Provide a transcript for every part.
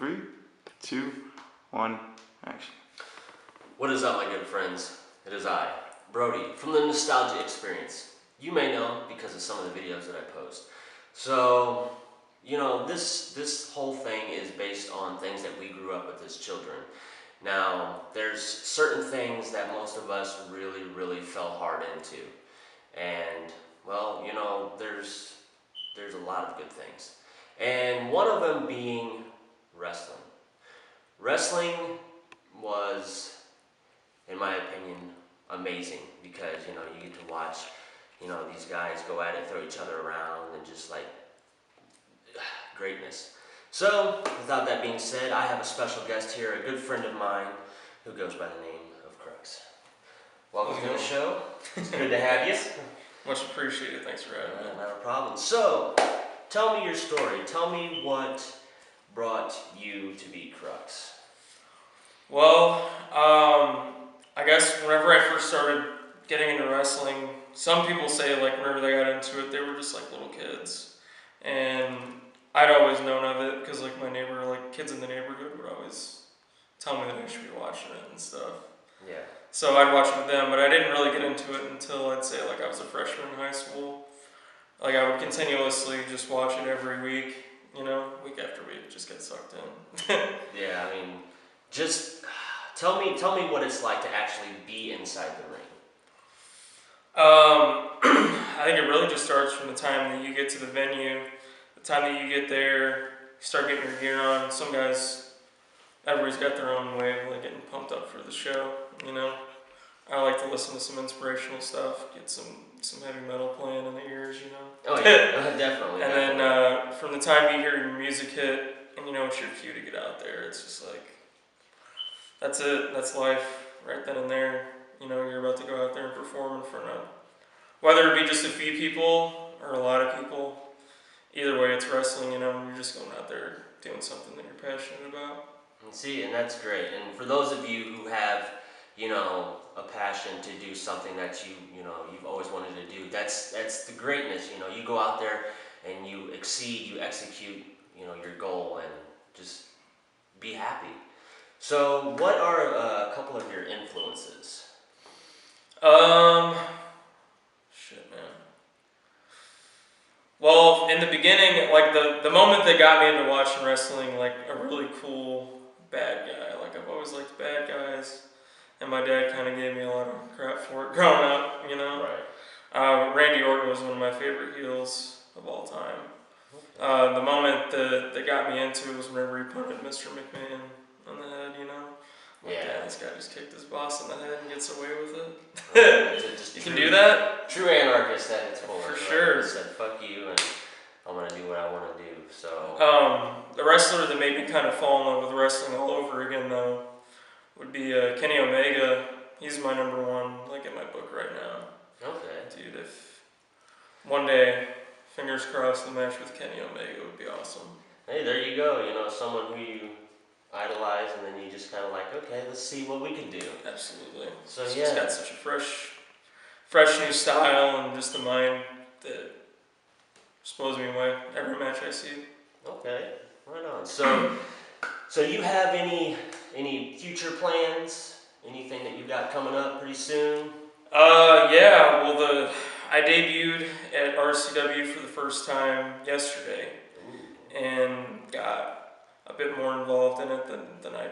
3, 2, 1, action. What is up, my good friends? It is I, Brody, from the Nostalgia Xperience. You may know because of some of the videos that I post. So, you know, this whole thing is based on things that we grew up with as children. Now, there's certain things that most of us really fell hard into. And, well, you know, there's a lot of good things. And one of them being wrestling. Wrestling was, in my opinion, amazing because, you know, you get to watch, you know, these guys go at it, throw each other around, and just like greatness. So, without that being said, I have a special guest here, a good friend of mine who goes by the name of Crux. Welcome to the show. It's good to have you. Much appreciated. Thanks for having me. Not a problem. So, tell me your story. Tell me what brought you to be Crux. Well, I guess whenever I first started getting into wrestling, some people say like whenever they got into it, they were just like little kids, and I'd always known of it because like my neighbor, like kids in the neighborhood, would always tell me that I should be watching it and stuff. Yeah. So I'd watch it with them, but I didn't really get into it until I'd say like I was a freshman in high school. Like I would continuously just watch it every week, you know, week after week, just get sucked in. Yeah, I mean, just tell me what it's like to actually be inside the ring. I think it really just starts from the time that you get to the venue, the time that you get there, you start getting your gear on. Some guys, everybody's got their own way of like getting pumped up for the show, you know. I like to listen to some inspirational stuff, get some heavy metal playing in the ears, you know. Oh yeah, definitely. And then from the time you hear your music hit and you know it's your cue to get out there, it's just like, that's it, that's life right then and there. You know, you're about to go out there and perform in front of, whether it be just a few people or a lot of people, either way it's wrestling, you know, you're just going out there doing something that you're passionate about. And see, and that's great. And for those of you who have, you know, a passion to do something that you know, you've always wanted to do, that's the greatness, you know, you go out there and you exceed, you execute, you know, your goal and just be happy. So what are a couple of your influences? Shit, man. Well, in the beginning, like the moment that got me into watching wrestling, like a really cool bad guy. Like I've always liked bad guys, and my dad kind of gave me a lot of crap for it growing up, you know. Right. Randy Orton was one of my favorite heels of all time. Okay. The moment that got me into it was whenever he punted Mr. McMahon on the head, you know. Yeah. This guy just kicked his boss in the head and gets away with it. You can do that? True anarchist at its fullest. For sure. He said, fuck you, and I'm going to do what I want to do. So. The wrestler that made me kind of fall in love with wrestling all over again, though, would be Kenny Omega. He's my number one, like, in my book right now. Okay. Dude, if one day, fingers crossed, the match with Kenny Omega would be awesome. Hey, there you go. You know, someone who you idolize, and then you just kind of like, okay, let's see what we can do. Absolutely. So He's yeah, got such a fresh new style and just a mind that just blows me away every match I see. Okay, right on. So you have any future plans? Anything that you got coming up pretty soon? Yeah. Well, I debuted at RCW for the first time yesterday. Ooh. And got a bit more involved in it than I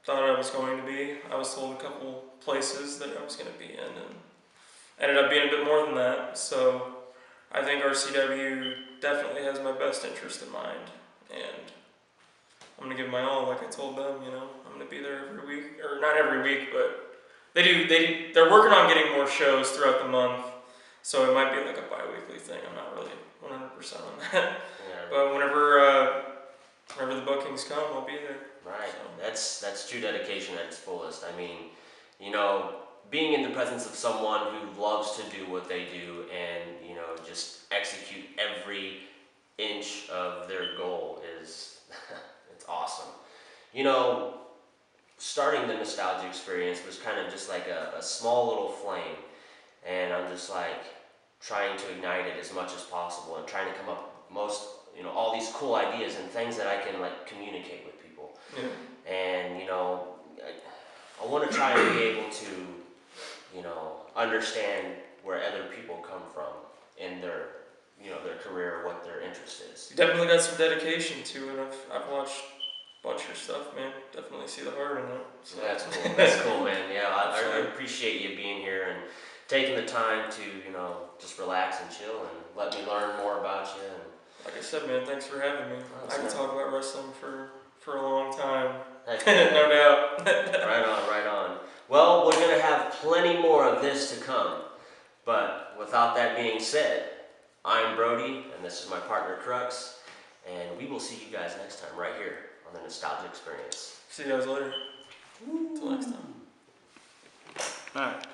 thought I was going to be. I was told a couple places that I was going to be in, and ended up being a bit more than that. So I think RCW definitely has my best interest in mind, and I'm going to give my all, like I told them. You know, I'm going to be there every week, or not every week, but they're working on getting more shows throughout the month. So it might be like a bi-weekly thing. I'm not really 100% on that. Yeah, But whenever the bookings come, I'll be there. right. So. That's true dedication at its fullest. I mean, you know, being in the presence of someone who loves to do what they do and, you know, just execute every inch of their goal is it's awesome. You know, starting the Nostalgia Xperience was kind of just like a small little flame, and I'm just like trying to ignite it as much as possible and trying to come up all these cool ideas and things that I can like communicate with people. want to try and be able to, understand where other people come from in their, their career, what their interest is. You definitely got some dedication to it. I've watched a bunch of your stuff, man. Definitely see the heart in it. So. That's cool. That's cool, man. Yeah, I appreciate you being here and taking the time to, just relax and chill and let me learn more about you. And like I said, man, thanks for having me. Oh, I can talk about wrestling for a long time. heck, No doubt. Right on, right on. Well, we're going to have plenty more of this to come. But without that being said, I'm Brody, and this is my partner Crux, and we will see you guys next time right here on the Nostalgia Xperience. See you guys later. Until next time. All right.